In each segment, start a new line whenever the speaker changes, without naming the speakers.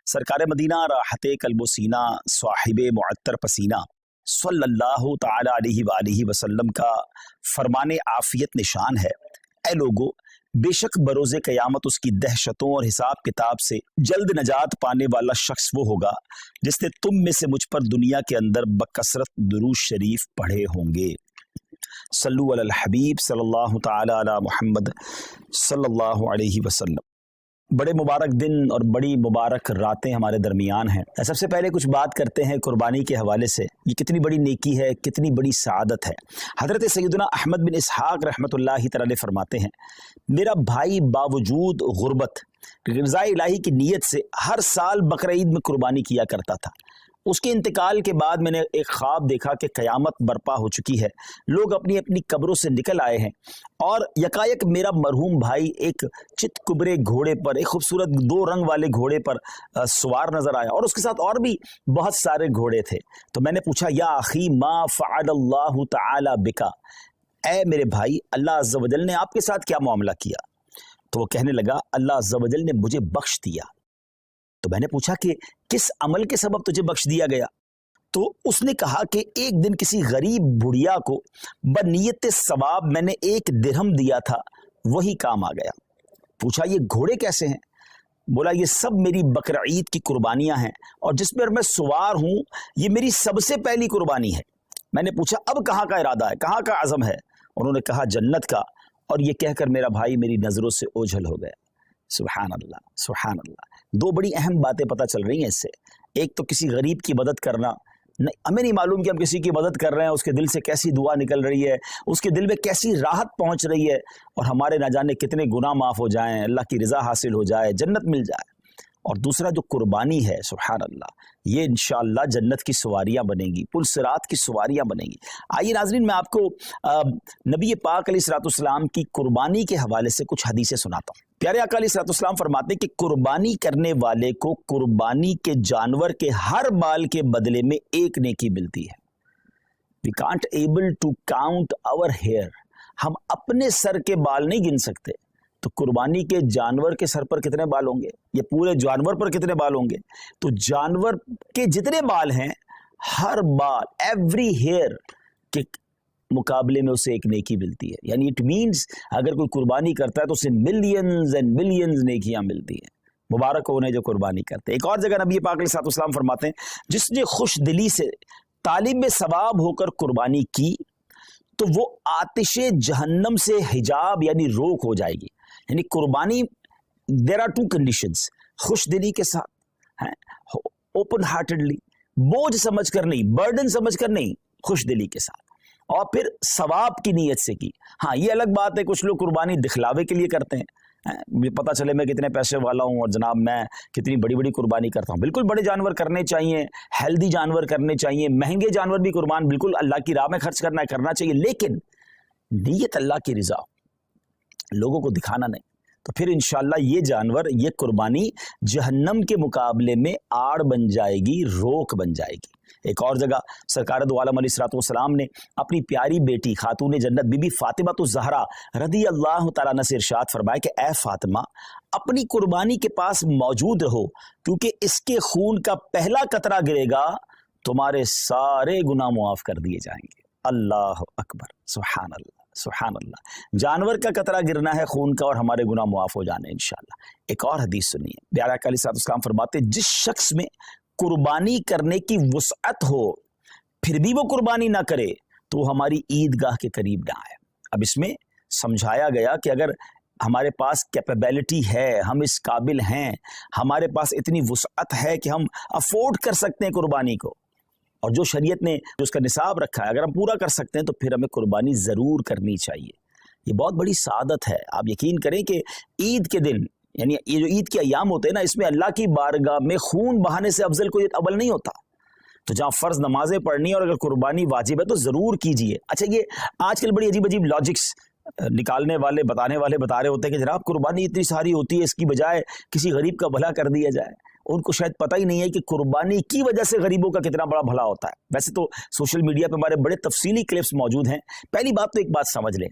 सरकार मदीना राहत कल्बो सीना साहिब मुअत्तर पसीना सल्लल्लाहु ताला अलैहि वसल्लम का फरमाने आफियत निशान है। ए लोगो, बेशक बरोज़े क़यामत उसकी दहशतों और हिसाब किताब से जल्द नजात पाने वाला शख्स वो होगा जिसने तुम में से मुझ पर दुनिया के अंदर बकसरत दुरूद शरीफ पढ़े होंगे। सल्लु अलल हबीब सल्लल्लाहु ताला अला मुहम्मद सल्लल्लाहु अलैहि वसल्लम। बड़े मुबारक दिन और बड़ी मुबारक रातें हमारे दरमियान हैं। सबसे पहले कुछ बात करते हैं कुर्बानी के हवाले से। ये कितनी बड़ी नेकी है, कितनी बड़ी सआदत है। हज़रत सैयदना अहमद बिन इसहाक़ रहमतुल्लाहि तआला फरमाते हैं, मेरा भाई बावजूद गुर्बत रिज़ा इलाही की नीयत से हर साल बकरा ईद में कुर्बानी किया करता था। उसके इंतकाल के बाद मैंने एक ख्वाब देखा कि क़यामत बर्पा हो चुकी है, लोग अपनी अपनी कब्रों से निकल आए हैं और यकायक मेरा मरहूम भाई एक चितकुबरे घोड़े पर, एक खूबसूरत 2 रंग वाले घोड़े पर सवार नज़र आया और उसके साथ और भी बहुत सारे घोड़े थे। तो मैंने पूछा, या अखी मा फ़अलल्लाहु तआला बिका, ऐ मेरे भाई, अल्लाह अज़्ज़ व जल ने आपके साथ क्या मामला किया? तो वो कहने लगा, अल्लाह अज़्ज़ व जल ने मुझे बख्श दिया। तो मैंने पूछा कि किस अमल के सबब तुझे बख्श दिया गया? तो उसने कहा कि एक दिन किसी गरीब बुढ़िया को बनियत सवाब मैंने 1 दिरहम दिया था, वही काम आ गया। पूछा, ये घोड़े कैसे हैं? बोला, ये सब मेरी बकरा ईद की कुर्बानियां हैं और जिस पर मैं सवार हूं ये मेरी सबसे पहली कुर्बानी है। मैंने पूछा, अब कहाँ का इरादा है, कहाँ का अज़म है? उन्होंने कहा, जन्नत का। और ये कहकर मेरा भाई मेरी नज़रों से ओझल हो गया। सुभान अल्लाह, सुभान अल्लाह। 2 बड़ी अहम बातें पता चल रही हैं इससे। एक तो किसी गरीब की मदद करना, हमें नहीं मालूम कि हम किसी की मदद कर रहे हैं, उसके दिल से कैसी दुआ निकल रही है, उसके दिल में कैसी राहत पहुंच रही है और हमारे ना जाने कितने गुनाह माफ़ हो जाएं, अल्लाह की रज़ा हासिल हो जाए, जन्नत मिल जाए। और दूसरा जो कुर्बानी है, सुभान अल्लाह, ये इंशाअल्लाह जन्नत की सवारियाँ बनेंगी, पुल सिरात की सवारियाँ बनेंगी। आइए नाज़रीन, मैं आपको नबी पाक अलैहिस्सलाम की कुर्बानी के हवाले से कुछ हदीसें सुनाता हूँ। प्यारे आका अलैहिस्सलाम फरमाते हैं कि कुर्बानी करने वाले को कुर्बानी के जानवर के हर बाल के बदले में 1 नेकी मिलती है। We can't able to count our hair, हम अपने सर के बाल नहीं गिन सकते, तो कुर्बानी के जानवर के सर पर कितने बाल होंगे, ये पूरे जानवर पर कितने बाल होंगे? तो जानवर के जितने बाल हैं, हर बाल, एवरी हेयर के मुकाबले में उसे 1 नेकी मिलती है। यानी इट मीन्स अगर कोई कुर्बानी करता है तो उसे मिलियंस एंड मिलियंस नेकियां मिलती हैं। मुबारक हो उन्हें जो कुर्बानी करते हैं। एक और जगह नबी पाक अलैहिस्सलाम फरमाते हैं, जिसने खुश दिली से तालिब सवाब होकर कुर्बानी की तो वो आतिशे जहन्नम से हिजाब यानी रोक हो जाएगी। यानी कुर्बानी, देयर आर 2 कंडीशंस, खुश दिली के साथ, ओपन हार्टेडली, बोझ समझकर नहीं, बर्डन समझकर नहीं, खुश दिली के साथ, और फिर सवाब की नीयत से की। हाँ, ये अलग बात है, कुछ लोग कुर्बानी दिखलावे के लिए करते हैं, पता चले मैं कितने पैसे वाला हूँ और जनाब मैं कितनी बड़ी बड़ी कुर्बानी करता हूँ। बिल्कुल बड़े जानवर करने चाहिए, हेल्दी जानवर करने चाहिए, महंगे जानवर भी कुर्बान बिल्कुल अल्लाह की राह में खर्च करना चाहिए, लेकिन नीयत अल्लाह की रिज़ा, लोगों को दिखाना नहीं। तो फिर इंशाअल्लाह ये जानवर, ये कुर्बानी जहन्नम के मुकाबले में आड़ बन जाएगी, रोक बन जाएगी। एक और जगह सरकार दो आलम अलैहिस्सलाम ने अपनी प्यारी बेटी खातून जन्नत बीबी फातिमा तो ज़हरा रदी अल्लाह तआला अन्हा से इरशाद फरमाया कि ए फातिमा, अपनी कुर्बानी के पास मौजूद रहो, क्योंकि इसके खून का पहला कतरा गिरेगा तुम्हारे सारे गुनाह मुआफ़ कर दिए जाएंगे। अल्लाह अकबर, सुभान अल्लाह, सुभान अल्लाह। जानवर का कतरा गिरना है खून का और हमारे गुनाह मुआफ़ हो जाने इंशाअल्लाह। एक और हदीस सुनिए, प्यारे आका अलैहिस्सलाम फरमाते, जिस शख्स में कुर्बानी करने की वुसअत हो फिर भी वो कुर्बानी ना करे तो वो हमारी ईदगाह के करीब ना आए। अब इसमें समझाया गया कि अगर हमारे पास कैपेबिलिटी है, हम इस काबिल हैं, हमारे पास इतनी वुसअत है कि हम अफोर्ड कर सकते हैं कुर्बानी को, और जो शरीयत ने जो उसका निसाब रखा है अगर हम पूरा कर सकते हैं तो फिर हमें कुर्बानी ज़रूर करनी चाहिए। ये बहुत बड़ी सादत है। आप यकीन करें कि ईद के दिन, यानी ये जो ईद के अयाम होते हैं ना, इसमें अल्लाह की बारगाह में खून बहाने से अफजल कोई अमल नहीं होता। तो जहाँ फ़र्ज़ नमाजें पढ़नी है और अगर कुर्बानी वाजिब है तो ज़रूर कीजिए। अच्छा, ये आजकल बड़ी अजीब अजीब लॉजिक्स निकालने वाले, बताने वाले बता रहे होते हैं कि जनाब कुर्बानी इतनी सारी होती है, इसकी बजाय किसी गरीब का भला कर दिया जाए। उनको शायद पता ही नहीं है कि कुर्बानी की वजह से गरीबों का कितना बड़ा भला होता है। वैसे तो सोशल मीडिया पे हमारे बड़े तफसीली क्लिप्स मौजूद हैं। पहली बात तो एक बात समझ लें,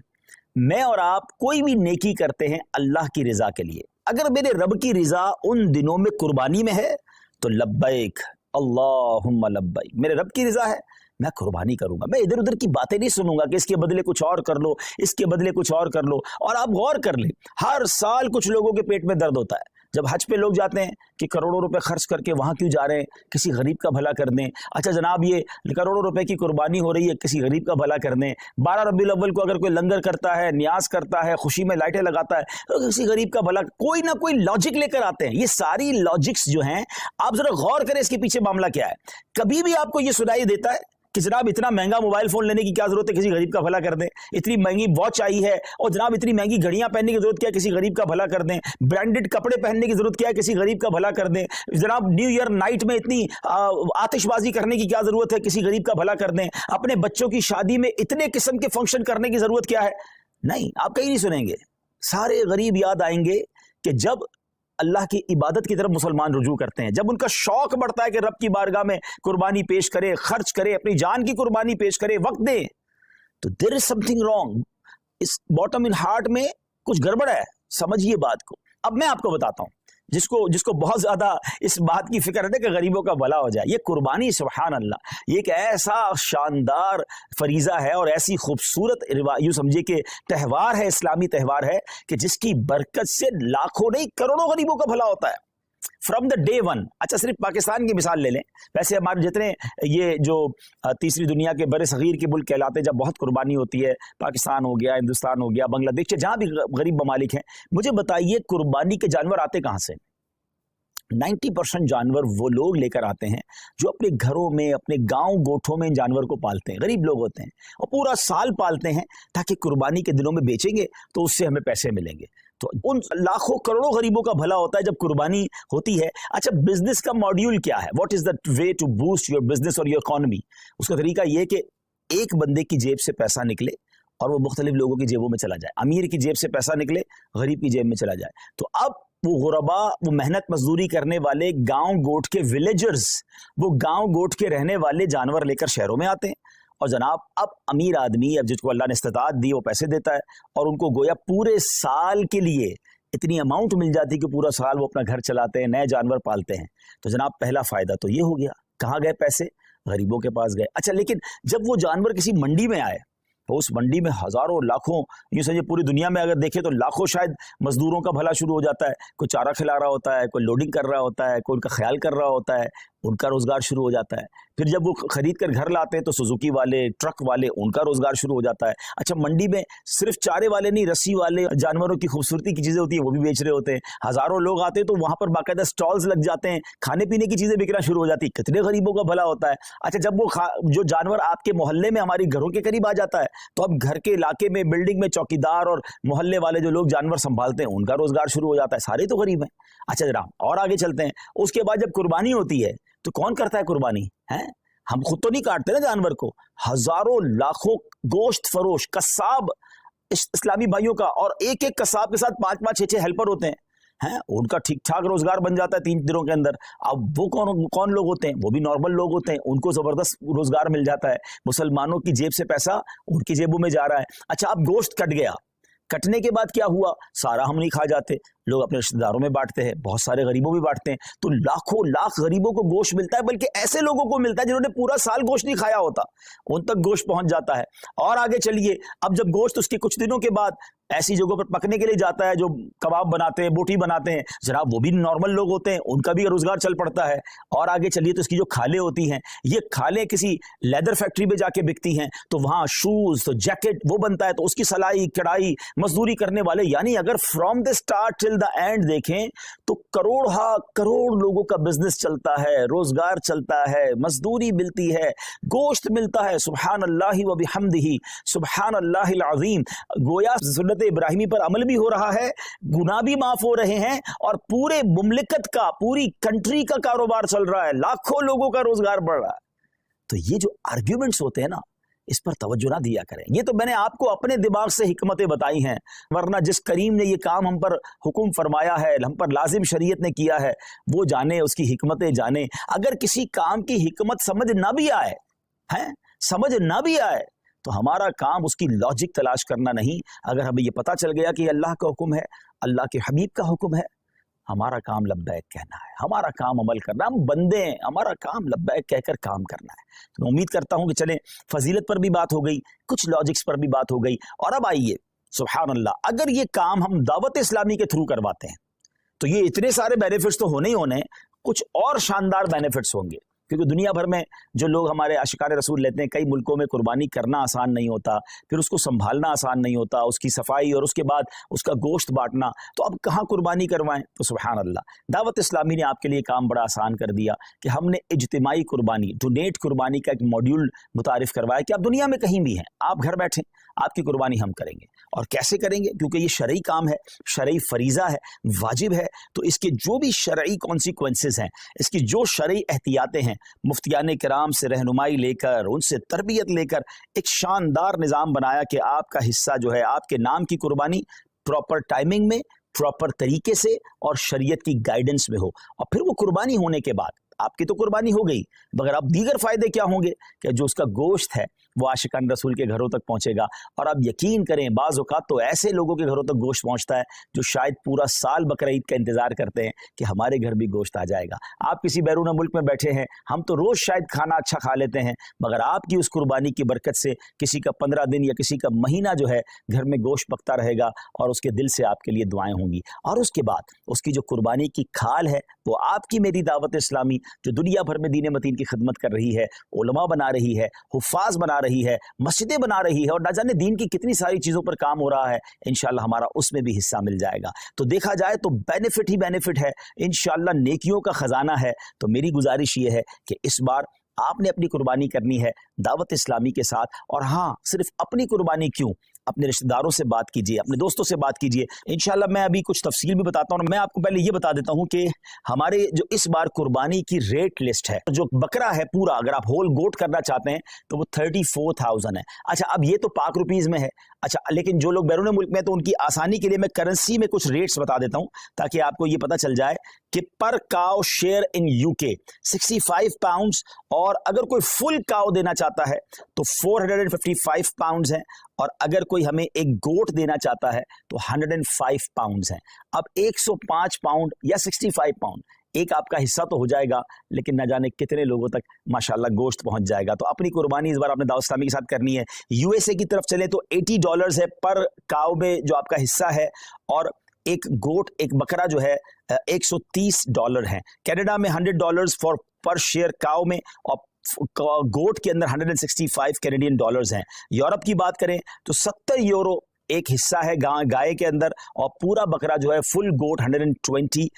मैं और आप कोई भी नेकी करते हैं अल्लाह की रज़ा के लिए। अगर मेरे रब की रज़ा उन दिनों में कुर्बानी में है تو لبیک اللہم لبیک، میرے رب کی رضا ہے میں قربانی کروں گا، میں ادھر ادھر کی باتیں نہیں سنوں گا کہ اس کے بدلے کچھ اور کر لو، اس کے بدلے کچھ اور کر لو۔ اور آپ غور کر لیں، ہر سال کچھ لوگوں کے پیٹ میں درد ہوتا ہے جب حج پہ لوگ جاتے ہیں کہ کروڑوں روپے خرچ کر کے وہاں کیوں جا رہے ہیں، کسی غریب کا بھلا کر دیں۔ اچھا جناب، یہ کروڑوں روپے کی قربانی ہو رہی ہے، کسی غریب کا بھلا کر دیں۔ 12 ربیع الاول کو اگر کوئی لنگر کرتا ہے، نیاز کرتا ہے، خوشی میں لائٹیں لگاتا ہے، تو کسی غریب کا بھلا، کوئی نہ کوئی لاجک لے کر آتے ہیں۔ یہ ساری لاجکس جو ہیں، آپ ذرا غور کریں اس کے پیچھے معاملہ کیا ہے۔ کبھی بھی آپ کو یہ سنائی دیتا ہے کہ جناب اتنا مہنگا موبائل فون لینے کی کیا ضرورت ہے، کسی غریب کا بھلا کر دیں؟ اتنی مہنگی واچ آئی ہے، اور جناب اتنی مہنگی گھڑیاں پہننے کی ضرورت کیا ہے، کسی غریب کا بھلا کر دیں؟ برانڈڈ کپڑے پہننے کی ضرورت کیا ہے، کسی غریب کا بھلا کر دیں؟ جناب نیو ایئر نائٹ میں اتنی آتش بازی کرنے کی کیا ضرورت ہے، کسی غریب کا بھلا کر دیں؟ اپنے بچوں کی شادی میں اتنے قسم کے فنکشن کرنے کی ضرورت کیا ہے؟ نہیں، آپ کہیں نہیں سنیں گے۔ سارے غریب یاد آئیں گے کہ جب اللہ کی عبادت کی طرف مسلمان رجوع کرتے ہیں، جب ان کا شوق بڑھتا ہے کہ رب کی بارگاہ میں قربانی پیش کرے، خرچ کرے، اپنی جان کی قربانی پیش کرے، وقت دے، تو there is something wrong, اس باٹم ان ہارٹ میں کچھ گڑبڑ ہے، سمجھیے بات کو۔ اب میں آپ کو بتاتا ہوں، جس کو بہت زیادہ اس بات کی فکر ہے کہ غریبوں کا بھلا ہو جائے، یہ قربانی سبحان اللہ، یہ ایک ایسا شاندار فریضہ ہے اور ایسی خوبصورت یوں سمجھے کہ تہوار ہے، اسلامی تہوار ہے کہ جس کی برکت سے لاکھوں نہیں کروڑوں غریبوں کا بھلا ہوتا ہے فرام دا ڈے ون۔ اچھا صرف پاکستان کی مثال لے لیں، ویسے ہمارے جتنے یہ جو تیسری دنیا کے بر صغیر کے ملک کہلاتے ہیں، جب بہت قربانی ہوتی ہے، پاکستان ہو گیا، ہندوستان ہو گیا، بنگلہ دیش، جہاں بھی غریب ممالک ہیں، مجھے بتائیے قربانی کے جانور آتے کہاں سے؟ 90% جانور وہ لوگ لے کر آتے ہیں جو اپنے گھروں میں، اپنے گاؤں گوٹھوں میں ان جانور کو پالتے ہیں، غریب لوگ ہوتے ہیں اور پورا سال پالتے ہیں تاکہ قربانی کے دنوں میں بیچیں گے تو اس سے ہمیں پیسے ملیں گے۔ تو ان لاکھوں کروڑوں غریبوں کا بھلا ہوتا ہے جب قربانی ہوتی ہے۔ اچھا بزنس کا ماڈیول کیا ہے؟ What is the way to boost your business اور یور اکانومی؟ اس کا طریقہ یہ کہ ایک بندے کی جیب سے پیسہ نکلے اور وہ مختلف لوگوں کی جیبوں میں چلا جائے، امیر کی جیب سے پیسہ نکلے، غریب کی جیب میں چلا جائے۔ تو اب وہ غربا، وہ محنت مزدوری کرنے والے گاؤں گوٹ کے ولیجرز، وہ گاؤں گوٹ کے رہنے والے جانور لے کر شہروں میں آتے ہیں، اور جناب اب امیر آدمی، اب جس کو اللہ نے استطاعت دی، وہ پیسے دیتا ہے اور ان کو گویا پورے سال کے لیے اتنی اماؤنٹ مل جاتی کہ پورا سال وہ اپنا گھر چلاتے ہیں، نئے جانور پالتے ہیں۔ تو جناب پہلا فائدہ تو یہ ہو گیا، کہاں گئے پیسے؟ غریبوں کے پاس گئے۔ اچھا لیکن جب وہ جانور کسی منڈی میں آئے تو اس منڈی میں ہزاروں لاکھوں، یوں سمجھے پوری دنیا میں اگر دیکھیں تو لاکھوں شاید مزدوروں کا بھلا شروع ہو جاتا ہے، کوئی چارہ کھلا رہا ہوتا ہے، کوئی لوڈنگ کر رہا ہوتا ہے، کوئی ان کا خیال کر رہا ہوتا ہے، ان کا روزگار شروع ہو جاتا ہے۔ پھر جب وہ خرید کر گھر لاتے ہیں تو سوزوکی والے، ٹرک والے، ان کا روزگار شروع ہو جاتا ہے۔ اچھا منڈی میں صرف چارے والے نہیں، رسی والے، جانوروں کی خوبصورتی کی چیزیں ہوتی ہیں وہ بھی بیچ رہے ہوتے ہیں، ہزاروں لوگ آتے ہیں تو وہاں پر باقاعدہ سٹالز لگ جاتے ہیں، کھانے پینے کی چیزیں بکنا شروع ہو جاتی ہیں، کتنے غریبوں کا بھلا ہوتا ہے۔ اچھا جب وہ جو جانور آپ کے محلے میں، ہماری گھروں کے قریب آ جاتا ہے تو اب گھر کے علاقے میں، بلڈنگ میں چوکیدار اور محلے والے جو لوگ جانور سنبھالتے ہیں ان کا روزگار شروع ہو جاتا ہے، سارے تو غریب ہیں۔ اچھا جناب اور آگے چلتے ہیں، اس کے بعد جب قربانی ہوتی ہے تو کون کرتا ہے قربانی؟ ہیں ہم خود تو نہیں کاٹتے نا جانور کو، ہزاروں لاکھوں گوشت فروش قصاب اسلامی بھائیوں کا، اور ایک ایک قصاب کے ساتھ 5 6 ہیلپر ہوتے ہیں، ان کا ٹھیک ٹھاک روزگار بن جاتا ہے 3 دنوں کے اندر۔ اب وہ کون لوگ ہوتے ہیں؟ وہ بھی نارمل لوگ ہوتے ہیں، ان کو زبردست روزگار مل جاتا ہے، مسلمانوں کی جیب سے پیسہ ان کی جیبوں میں جا رہا ہے۔ اچھا اب گوشت کٹ گیا، کٹنے کے بعد کیا ہوا؟ سارا ہم نہیں کھا جاتے، لوگ اپنے رشتہ داروں میں بانٹتے ہیں، بہت سارے غریبوں بھی بانٹتے ہیں، تو لاکھوں لاکھ غریبوں کو گوشت ملتا ہے، بلکہ ایسے لوگوں کو ملتا ہے جنہوں نے پورا سال گوشت نہیں کھایا ہوتا، ان تک گوشت پہنچ جاتا ہے۔ اور آگے چلیے، اب جب گوشت اس کے کچھ دنوں کے بعد ایسی جگہوں پر پکنے کے لیے جاتا ہے جو کباب بناتے ہیں، بوٹی بناتے ہیں، جناب وہ بھی نارمل لوگ ہوتے ہیں، ان کا بھی روزگار چل پڑتا ہے۔ اور آگے چلیے تو اس کی جو کھالیں ہوتی ہیں، یہ کھالیں کسی لیدر فیکٹری میں جا کے بکتی ہیں، تو وہاں شوز، تو جیکٹ وہ بنتا ہے، تو اس کی سلائی کڑھائی مزدوری کرنے والے، یعنی اگر from the start till the and دیکھیں تو کروڑ لوگوں کا بزنس چلتا ہے، روزگار چلتا ہے، مزدوری ملتی ہے، گوشت ملتا ہے۔ سبحان اللہ و بحمدہ، سبحان اللہ العظیم۔ گویا سنت ابراہیمی پر عمل بھی ہو رہا ہے، گناہ بھی معاف ہو رہے ہیں، اور پورے مملکت کا، پوری کنٹری کا کاروبار چل رہا ہے، لاکھوں لوگوں کا روزگار بڑھ رہا ہے۔ تو یہ جو آرگیومنٹس ہوتے ہیں نا، اس پر توجہ نہ دیا کریں۔ یہ تو میں نے آپ کو اپنے دماغ سے حکمتیں بتائی ہیں، ورنہ جس کریم نے یہ کام ہم پر حکم فرمایا ہے، ہم پر لازم شریعت نے کیا ہے، وہ جانے، اس کی حکمتیں جانے۔ اگر کسی کام کی حکمت سمجھ نہ بھی آئے تو ہمارا کام اس کی لاجک تلاش کرنا نہیں۔ اگر ہمیں یہ پتا چل گیا کہ اللہ کا حکم ہے، اللہ کے حبیب کا حکم ہے، हमारा काम लब्बैक कहना है, हमारा काम अमल करना, हम बंदे हैं, हमारा काम लब्बैक कहकर काम करना है। तो मैं उम्मीद करता हूँ कि चलें, फजीलत पर भी बात हो गई, कुछ लॉजिक्स पर भी बात हो गई, और अब आइए सुभान अल्लाह, अगर ये काम हम दावत इस्लामी के थ्रू करवाते हैं तो ये इतने सारे बेनिफिट्स तो होने ही होने, कुछ और शानदार बेनिफिट्स होंगे। क्योंकि दुनिया भर में जो लोग हमारे आशिकाने रसूल लेते हैं, कई मुल्कों में कुर्बानी करना आसान नहीं होता, फिर उसको संभालना आसान नहीं होता, उसकी सफाई और उसके बाद उसका गोश्त बांटना, तो अब कहाँ कुर्बानी करवाएं। तो सुभान अल्लाह, दावत इस्लामी ने आपके लिए काम बड़ा आसान कर दिया कि हमने इज्तिमाई कुर्बानी, डोनेट कुर्बानी का एक मॉड्यूल मुतारिफ करवाया कि आप दुनिया में कहीं भी हैं, आप घर बैठें, आपकी कुर्बानी हम करेंगे। और कैसे करेंगे? क्योंकि ये शरई काम है, शरई फरीज़ा है, वाजिब है, तो इसके जो भी शरई कॉन्सिक्वेंसेस हैं, इसकी जो शरई एहतियातें हैं, मुफ्तियान किराम से रहनुमाई लेकर, उनसे तरबियत लेकर एक शानदार निज़ाम बनाया कि आपका हिस्सा जो है, आपके नाम की कुर्बानी प्रॉपर टाइमिंग में, प्रॉपर तरीके से और शरीयत की गाइडेंस में हो। और फिर वो कुर्बानी होने के बाद आपकी तो कुर्बानी हो गई, मगर अब दीगर फ़ायदे क्या होंगे कि जो उसका गोश्त है वो आशिकान रसूल के घरों तक पहुंचेगा। और आप यकीन करें, बाज़ औक़ात तो ऐसे लोगों के घरों तक गोश्त पहुंचता है जो शायद पूरा साल बकरा ईद का इंतज़ार करते हैं कि हमारे घर भी गोश्त आ जाएगा। आप किसी बैरून मुल्क में बैठे हैं, हम तो रोज़ शायद खाना अच्छा खा लेते हैं, मगर आपकी उस कुर्बानी की बरकत से किसी का 15 दिन या किसी का महीना जो है घर में गोश्त पकता रहेगा और उसके दिल से आपके लिए दुआएं होंगी। और उसके बाद उसकी जो कुर्बानी की खाल है वो आपकी मेरी दावत इस्लामी जो दुनिया भर में दीन मतीन की खिदमत कर रही है, उलमा बना रही है, हुफ़ाज़ बना रही है, मस्जिदें बना रही है, और ना जाने दीन की कितनी सारी चीज़ों पर काम हो रहा है, इंशाअल्लाह हमारा उसमें भी हिस्सा मिल जाएगा। तो देखा जाए तो बेनिफिट ही बेनिफिट है, इंशाअल्लाह नेकियों का ख़जाना है। तो मेरी गुजारिश ये है कि इस बार आपने अपनी कुर्बानी करनी है दावत इस्लामी के साथ। और हाँ, सिर्फ अपनी कुर्बानी क्यों, अपने रिश्तेदारों से बात कीजिए, अपने दोस्तों से बात कीजिए। इंशाल्लाह मैं अभी कुछ तफसील भी बताता हूँ। मैं आपको पहले ये बता देता हूँ कि हमारे जो इस बार कुर्बानी की रेट लिस्ट है, जो बकरा है पूरा, अगर आप होल गोट करना चाहते हैं तो वो 34,000 है। अच्छा, अब ये तो पाक रुपीज़ में है। अच्छा, लेकिन जो लोग बैरून मुल्क में, तो उनकी आसानी के लिए मैं करेंसी में कुछ रेट्स बता देता हूँ ताकि आपको ये पता चल जाए कि पर cow share in UK 65 pounds, और अगर कोई फुल काउ देना चाहता है तो 455 पाउंड्स हैं, और अगर कोई हमें एक गोट देना चाहता है तो 105 पाउंड्स हैं। अब 105 पाउंड या 65 पाउंड एक आपका हिस्सा तो हो जाएगा, लेकिन न जाने कितने लोगों तक माशाल्लाह गोश्त पहुंच जाएगा। तो अपनी कुर्बानी इस बार आपने दावत इस्लामी के साथ करनी है। यूएसए की तरफ चले तो $80 है पर काउ में जो आपका हिस्सा है, और एक गोट, एक बकरा जो है $130 है। कनाडा में $100 फॉर पर शेयर काउ में, और गोट के अंदर 165 कैनेडियन डॉलर्स हैं। यूरोप की बात करें तो 70 यूरो एक हिस्सा है गाय के अंदर, और पूरा बकरा जो है फुल गोट 120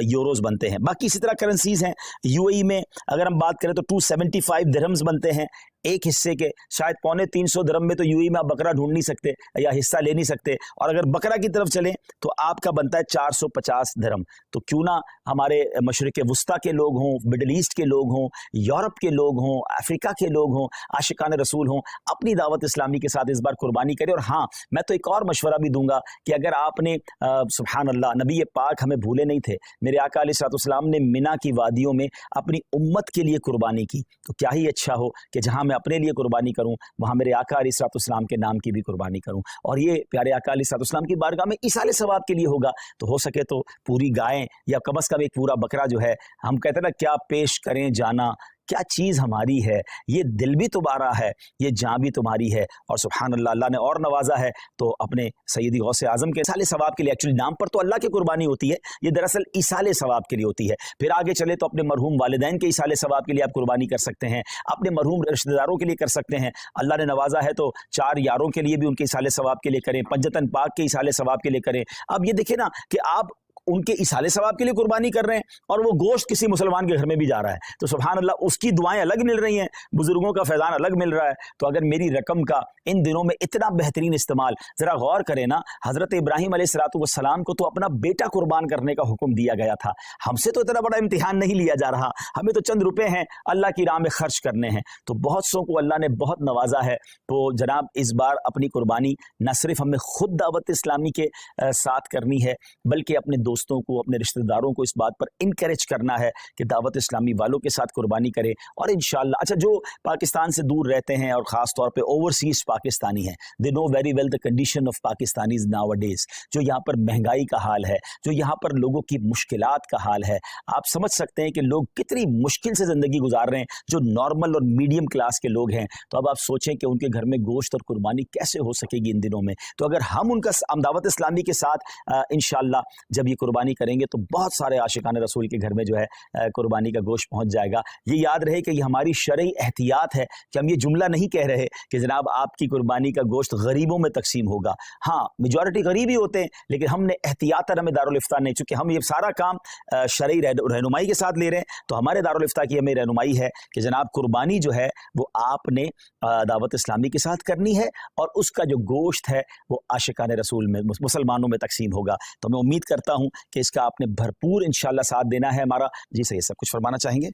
यूरोज बनते हैं। बाकी इसी तरह करेंसीज हैं। यूएई में अगर हम बात करें तो 275 दिरहम्स बनते हैं एक हिस्से के, शायद 350 दिरहम में तो यूएई में आप बकरा ढूंढ नहीं सकते या हिस्सा ले नहीं सकते। और अगर बकरा की तरफ चलें तो आपका बनता है 450 दिरहम। तो क्यों ना हमारे मशरिक वस्ता के लोग हों, मिडल ईस्ट के लोग हों, यूरोप के लोग हों, अफ्रीका के लोग हों, आशिकान रसूल हों, अपनी दावत इस्लामी के साथ इस बार कुर्बानी करें। और हाँ, मैं तो एक और मशवरा भी दूंगा कि अगर आपने सुभान अल्लाह, नबी पाक हमें भूले नहीं थे, मेरे आका अलैहिस्सलाम ने मिना की वादियों में अपनी उम्मत के लिए कुर्बानी की, तो क्या ही अच्छा हो कि जहां मैं अपने लिए कुर्बानी करूं, वहां मेरे आका अलैहिस्सलाम के नाम की भी कुर्बानी करूं। और ये प्यारे आका अलैहिस्सलाम की बारगाह में इसाले सवाब के लिए होगा। तो हो सके तो पूरी गायें या कम अज़ कम एक पूरा बकरा जो है, हम कहते हैं ना, क्या पेश करें जाना, क्या चीज़ हमारी है, ये दिल भी तुम्हारा है, ये जान भी तुम्हारी है। और सुभान अल्लाह, अल्लाह ने और नवाजा है तो अपने सैयदी गौसे आज़म के इसाले सवाब के लिए। एक्चुअली नाम पर तो अल्लाह की कुर्बानी होती है, ये दरअसल इसाले सवाब के लिए होती है। फिर आगे चले तो अपने मरहूम वालिदैन के इसाले सवाब के लिए आप कुर्बानी कर सकते हैं, अपने मरहूम रिश्तेदारों के लिए कर सकते हैं। अल्लाह ने नवाजा है तो 4 यारों के लिए भी उनके इसाले सवाब के लिए करें, पंजतन पाक के इसाले सवाब के लिए करें। अब ये देखिए ना कि आप उनके इसाले सवाब के लिए कुर्बानी कर रहे हैं और वो गोश्त किसी मुसलमान के घर में भी जा रहा है, तो सुभान अल्लाह, उसकी दुआएं अलग मिल रही हैं, बुजुर्गों का फैज़ान अलग मिल रहा है। तो अगर मेरी रकम का इन दिनों में इतना बेहतरीन इस्तेमाल, ज़रा गौर करें ना, हज़रत इब्राहीम अलैहिस्सलाम को तो अपना बेटा कुर्बान करने का हुक्म दिया गया था। हमसे तो इतना बड़ा इम्तिहान नहीं लिया जा रहा, हमें तो चंद रुपए हैं अल्लाह की राह में खर्च करने हैं। तो बहुत सौ को अल्लाह ने बहुत नवाजा है। तो जनाब, इस बार अपनी कुर्बानी न सिर्फ हमें खुद दावत इस्लामी के साथ करनी है, बल्कि अपने دوستوں को, अपने रिश्तेदारों को इस बात पर इनकरेज करना है कि दावत इस्लामी वालों के साथ कुर्बानी करें. और इंशाल्लाह, अच्छा जो पाकिस्तान से दूर रहते हैं और ख़ास तौर पे ओवरसीज़ पाकिस्तानी हैं, they know very well the condition of Pakistanis nowadays. जो यहाँ पर महंगाई का हाल है, जो यहाँ पर लोगों की मुश्किलात का हाल है, आप समझ सकते हैं कि लोग कितनी मुश्किल से ज़िंदगी गुजार रहे हैं, जो नॉर्मल और मीडियम क्लास के लोग हैं. तो अब आप सोचें कि उनके घर में गोश्त और कुर्बानी कैसे हो सकेगी इन दिनों में. तो अगर हम दावत इस्लामी के साथ इंशाल्लाह जब ये कुर्बानी करेंगे तो बहुत सारे आशिकान रसूल के घर में जो है कुर्बानी का गोश्त पहुंच जाएगा. ये याद रहे कि ये हमारी शरई एहतियात है कि हम ये जुमला नहीं कह रहे कि जनाब आपकी कुर्बानी का गोश्त गरीबों में तकसीम होगा. हाँ, मेजॉरिटी गरीब ही होते हैं, लेकिन हमने एहतियातन हमें दारुल इफ्तार नहीं, चूँकि हम ये सारा काम शरई रहनुमाई के साथ ले रहे हैं, तो हमारे दारुल इफ्तार की हमें रहनुमाई है कि जनाब कुर्बानी जो है वो आपने दावत इस्लामी के साथ करनी है और उसका जो गोश्त है वो आशिकान रसूल में, मुसलमानों में तकसीम होगा. तो मैं उम्मीद करता हूं कि इसका आपने भरपूर इंशाल्लाह साथ देना है हमारा. जी सही, सब कुछ फरमाना चाहेंगे?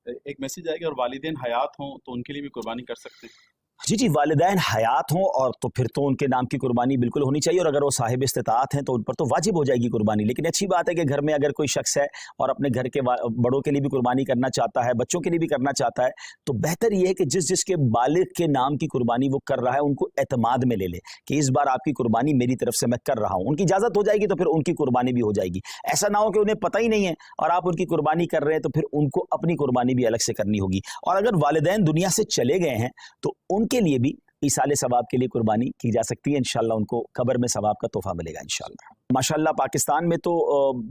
एक मैसेज आएगा, और वालिदैन हयात हों तो उनके लिए भी कुर्बानी कर सकते हैं?
जी जी, वालिदैन हयात हों और तो फिर तो उनके नाम की कुर्बानी बिल्कुल होनी चाहिए, और अगर वो साहिब इस्तिताअत हैं तो उन पर तो वाजिब हो जाएगी कुर्बानी. लेकिन अच्छी बात है कि घर में अगर कोई शख्स है और अपने घर के बड़ों के लिए भी कुर्बानी करना चाहता है, बच्चों के लिए भी करना चाहता है, तो बेहतर ये है कि जिसके बालिग के नाम की कुर्बानी वो कर रहा है उनको एतमाद में ले ले कि इस बार आपकी कुर्बानी मेरी तरफ से मैं कर रहा हूँ. उनकी इजाज़त हो जाएगी तो फिर उनकी कुर्बानी भी हो जाएगी. ऐसा ना हो कि उन्हें पता ही नहीं है और आप उनकी कुर्बानी कर रहे हैं, तो फिर उनको अपनी कुर्बानी भी अलग से करनी होगी. और अगर वालिदैन दुनिया से चले गए हैं तो उनके लिए भी ईसाले सवाब के लिए कुर्बानी की जा सकती है. इंशाल्लाह उनको कब्र में सवाब का तोहफा मिलेगा इंशाल्लाह. माशाल्लाह पाकिस्तान में तो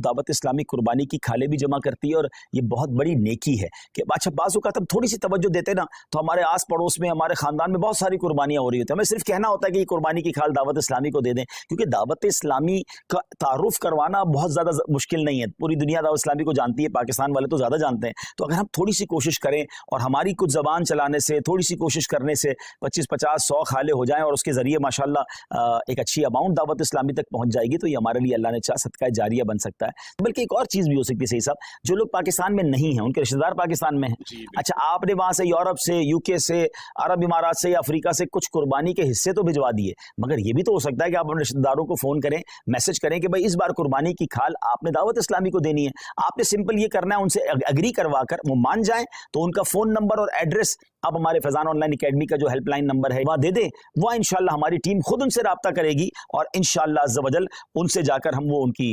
दावत इस्लामी कुर्बानी की खाले भी जमा करती है, और ये बहुत बड़ी नेकी है कि अच्छा बाज़ औक़ात हम थोड़ी सी तवज्जो देते ना तो हमारे आस पड़ोस में, हमारे ख़ानदान में बहुत सारी कुर्बानियाँ हो रही होती हैं. हमें सिर्फ कहना होता है कि ये कुर्बानी की खाल दावत इस्लामी को दे दें, क्योंकि दावत इस्लामी का तारुफ़ करवाना बहुत ज़्यादा मुश्किल नहीं है. पूरी दुनिया दावत इस्लामी को जानती है, पाकिस्तान वाले तो ज़्यादा जानते हैं. तो अगर हम थोड़ी सी कोशिश करें और हमारी कुछ ज़बान चलाने से, थोड़ी सी कोशिश करने से 25, 50, 100 खाले हो जाएं और उसके ज़रिए माशाल्लाह एक अच्छी अमाउंट दावत इस्लामी तक पहुंच जाएगी, तो ये हमारे लिए अल्लाह ने चाहा सदका जारिया बन सकता है. बल्कि एक और चीज़ भी हो सकती है सही साहब, जो लोग पाकिस्तान में नहीं हैं, उनके रिश्तेदार पाकिस्तान में हैं. अच्छा, आपने वहाँ से यूरोप से, यूके से, अरब इमारात से या अफ्रीका से कुछ कुर्बानी के हिस्से तो भिजवा दिए, मगर ये भी तो हो सकता है कि आप अपने रिश्तेदारों को फ़ोन करें, मैसेज करें कि भाई इस बार कुर्बानी की खाल आपने दावत इस्लामी को देनी है. आपने सिंपल ये करना है, उनसे एग्री करवा कर वो मान जाएं तो उनका फ़ोन नंबर और एड्रेस आप हमारे फैज़ान ऑनलाइन अकेडमी का जो हेल्पलाइन नंबर है वहाँ दे दें. वहाँ इंशाल्लाह हमारी टीम खुद उनसे रब्ता करेगी और इंशाल्लाह अज़्ज़ व जल उनसे जाकर हम वो उनकी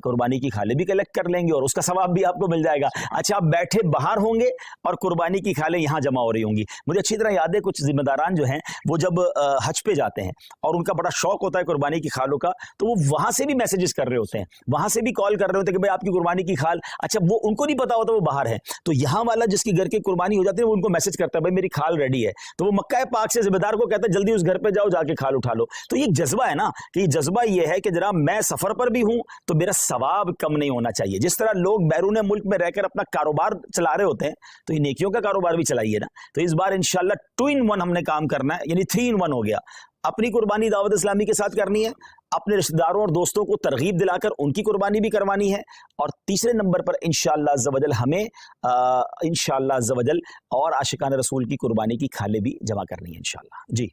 कुर्बानी की खाले भी कलेक्ट कर लेंगे और उसका सवाब भी आपको मिल जाएगा. अच्छा, आप बैठे बाहर होंगे और कुर्बानी की खालें यहाँ जमा हो रही होंगी. मुझे अच्छी तरह याद है कुछ जिम्मेदारान जो हैं वो जब हज पे जाते हैं और उनका बड़ा शौक होता है कुर्बानी की खालों का, तो वो वहाँ से भी मैसेजेस कर रहे होते हैं, वहाँ से भी कॉल कर रहे होते हैं कि भाई आपकी कुर्बानी की खाल. अच्छा, वो उनको नहीं पता होता वो बाहर है, तो यहाँ वाला जिसकी घर की कुर्बानी हो जाती है वो उनको मैसेज करता है भाई मेरी खाल रेडी है, तो वो मक्का पाक से जिम्मेदार को कहता है जल्दी उस घर पे जाओ, जाके खाल उठा लो. तो ये जज्बा है ना, कि जज्बा ये है कि जनाब मैं सफर पर भी हूं तो मेरा सवाब कम नहीं होना चाहिए. जिस तरह लोग बैरून मुल्क में रहकर अपना कारोबार चला रहे होते हैं, तो ये नेकियों का कारोबार भी चलाइए ना. तो इस बार इंशाल्लाह 2 in 1 हमने काम करना है, यानी 3 in 1 हो गया. अपनी कुर्बानी दावत इस्लामी के साथ करनी है, अपने रिश्तेदारों और दोस्तों को तरगीब दिलाकर उनकी कुर्बानी भी करवानी है, और तीसरे नंबर पर इंशाअल्लाह अज़्ज़ व जल हमें इंशाअल्लाह अज़्ज़ व जल और आशिकान रसूल की कुर्बानी की खाले भी जमा करनी है इंशाअल्लाह. जी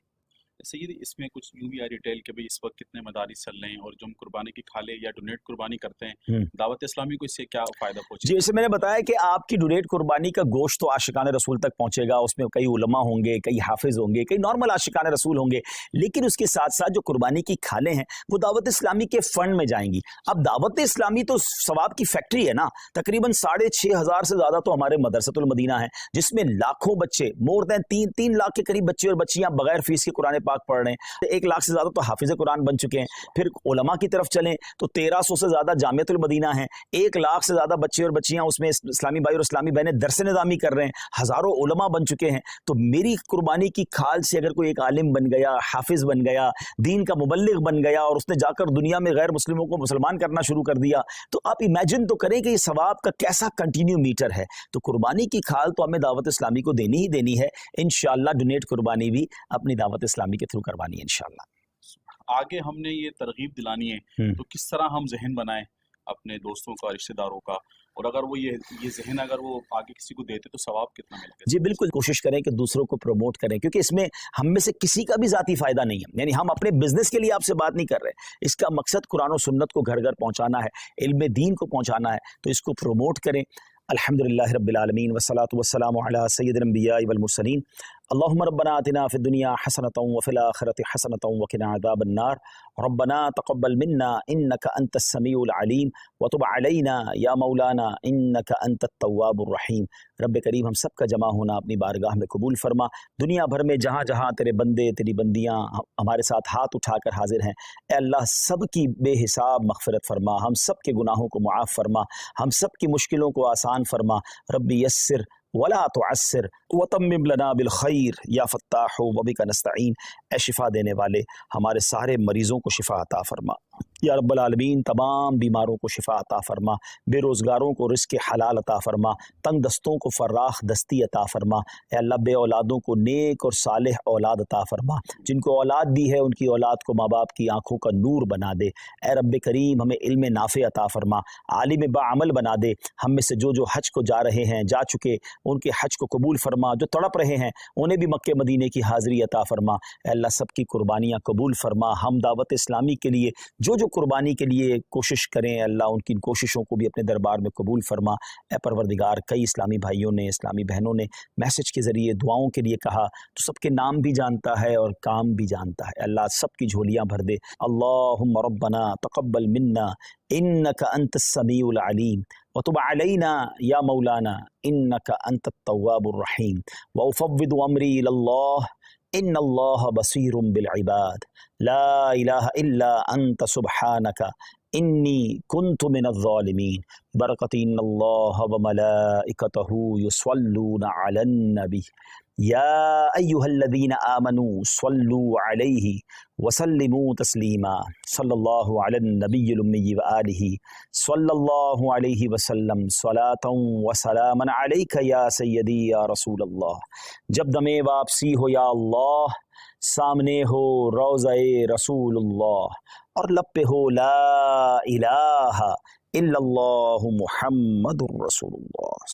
सैयद, इसमें कुछ यूँ भी आ डिटेल कि भाई इस वक्त कितने मदारिस चल रहे हैं और जो हम कुर्बानी की खाले या डोनेट कुर्बानी करते हैं, दावत इस्लामी को इससे क्या फ़ायदा पहुँचे?
जी, जैसे मैंने बताया कि आपकी डोनेट कुर्बानी का गोश्त तो आशिकान रसूल तक पहुँचेगा. उसमें कई उलमा होंगे, कई हाफिज होंगे, कई नॉर्मल आशिकान रसूल होंगे, लेकिन उसके साथ साथ जो कुर्बानी की खालें हैं वो दावत इस्लामी के फंड में जाएंगी. अब दावत इस्लामी तो सवाब की फैक्ट्री है ना. तकरीबन 6,500 से ज़्यादा तो हमारे मदरसतुल मदीना है, जिसमें लाखों बच्चे, मोर देन 3 लाख के करीब बच्चे और बच्चियाँ बगैर फीस के कुरान पाक पढ़ रहे हैं. 1 लाख से ज़्यादा तो हाफिज़ कुरान बन चुके हैं. फिर उलमा की तरफ चलें तो 1300 से ज़्यादा जामियतुल मदीना है. 1 लाख से ज़्यादा बच्चे और बच्चियाँ उसमें इस्लामी भाई और इस्लामी बहनें दरस निज़ामी कर रहे हैं. हज़ारों उलमा बन चुके हैं. तो मेरी कुर्बानी की खाल से अगर कोई एक आलिम बन गया, हाफिज़ बन गया, दीन का मुबल्लिग बन गया और उसने जाकर दुनिया में गैर मुस्लिमों को मुसलमान करना शुरू कर दिया, तो आप इमेजिन तो करें कि ये सवाब का कैसा कंटिन्यू मीटर है. तो कुर्बानी की खाल तो हमें दावत इस्लामी को देनी ही देनी है. इंशाअल्लाह डोनेट कुर्बानी भी अपनी दावत इस्लामी के थ्रू करवानी है इंशाअल्लाह.
आगे हमने ये तरगीब दिलानी है, तो किस तरह हम ज़हन बनाएं اپنے دوستوں کا، رشتہ داروں کا، اور اگر وہ یہ ذہن اگر وہ آگے کسی کو دیتے تو ثواب کتنا ملے گا؟
جی بالکل، کوشش کریں کہ دوسروں کو پروموٹ کریں، کیونکہ اس میں ہم میں سے کسی کا بھی ذاتی فائدہ نہیں ہے. یعنی ہم اپنے بزنس کے لیے آپ سے بات نہیں کر رہے، اس کا مقصد قرآن و سنت کو گھر گھر پہنچانا ہے، علم دین کو پہنچانا ہے، تو اس کو پروموٹ کریں. الحمدللہ رب العالمین والصلاة والسلام علی سید الانبیاء والمرسلین. اللہم ربنا آتنا فی الدنیا حسنۃ وفی الآخرۃ حسنۃ وقنا عذاب النار. ربنا تقبل منا انک انت السمیع العلیم وتب علینا یا مولانا انک انت التواب الرحیم. رب کریم ہم سب کا جمع ہونا اپنی بارگاہ میں قبول فرما. دنیا بھر میں جہاں جہاں تیرے بندے تیری بندیاں ہمارے ساتھ ہاتھ اٹھا کر حاضر ہیں، اے اللہ سب کی بے حساب مغفرت فرما، ہم سب کے گناہوں کو معاف فرما، ہم سب کی مشکلوں کو آسان فرما. ربی یسر ولا تعسر وتمم لنا بالخیر یا فتاح وبک نستعین. اے شفا دینے والے ہمارے سارے مریضوں کو شفا عطا فرما یا رب العالمین. تمام بیماروں کو شفا عطا فرما، بے روزگاروں کو رزق حلال عطا فرما، تنگ دستوں کو فراخ دستی عطا فرما. اے اللہ بے اولادوں کو نیک اور صالح اولاد عطا فرما، جن کو اولاد دی ہے ان کی اولاد کو ماں باپ کی آنکھوں کا نور بنا دے. اے رب کریم ہمیں علم نافع عطا فرما، عالم بعمل بنا دے. ہم میں سے جو حج کو جا رہے ہیں، جا چکے، ان کے حج کو قبول فرما، جو تڑپ رہے ہیں انہیں بھی مکہ مدینے کی حاضری عطا فرما. اے اللہ سب کی قربانیاں قبول فرما. ہم دعوت اسلامی کے لیے جو قربانی کے لیے کوشش کریں، اللہ ان کی کوششوں کو بھی اپنے دربار میں قبول فرما. اے پروردگار کئی اسلامی بھائیوں نے، اسلامی بہنوں نے میسج کے ذریعے دعاؤں کے لیے کہا، تو سب کے نام بھی جانتا ہے اور کام بھی جانتا ہے. اللہ سب کی جھولیاں بھر دے. اللہم ربنا تقبل منا انک انت السمیع العلیم وتب علینا یا مولانا انک انت التواب الرحیم. وافوض امری الی اللہ ان اللہ بصیر بالعباد. لا الہ الا انت سبحانک انی کنت من الظالمین. برکت ان اللہ وملائکتہ یصلون علی النبی یا ایہا الذین آمنوا صلوا علیہ وسلموا تسلیما. صلی اللہ علی النبی الامی وآلہ صلی اللہ علیہ وسلم صلاۃ وسلاما علیک یا سیدی یا رسول اللہ. جب دم واپسی ہو یا اللہ، سامنے ہو روضہ رسول اللہ، اور لب پہ ہو لا الہ الا اللہ محمد الرسول اللہ.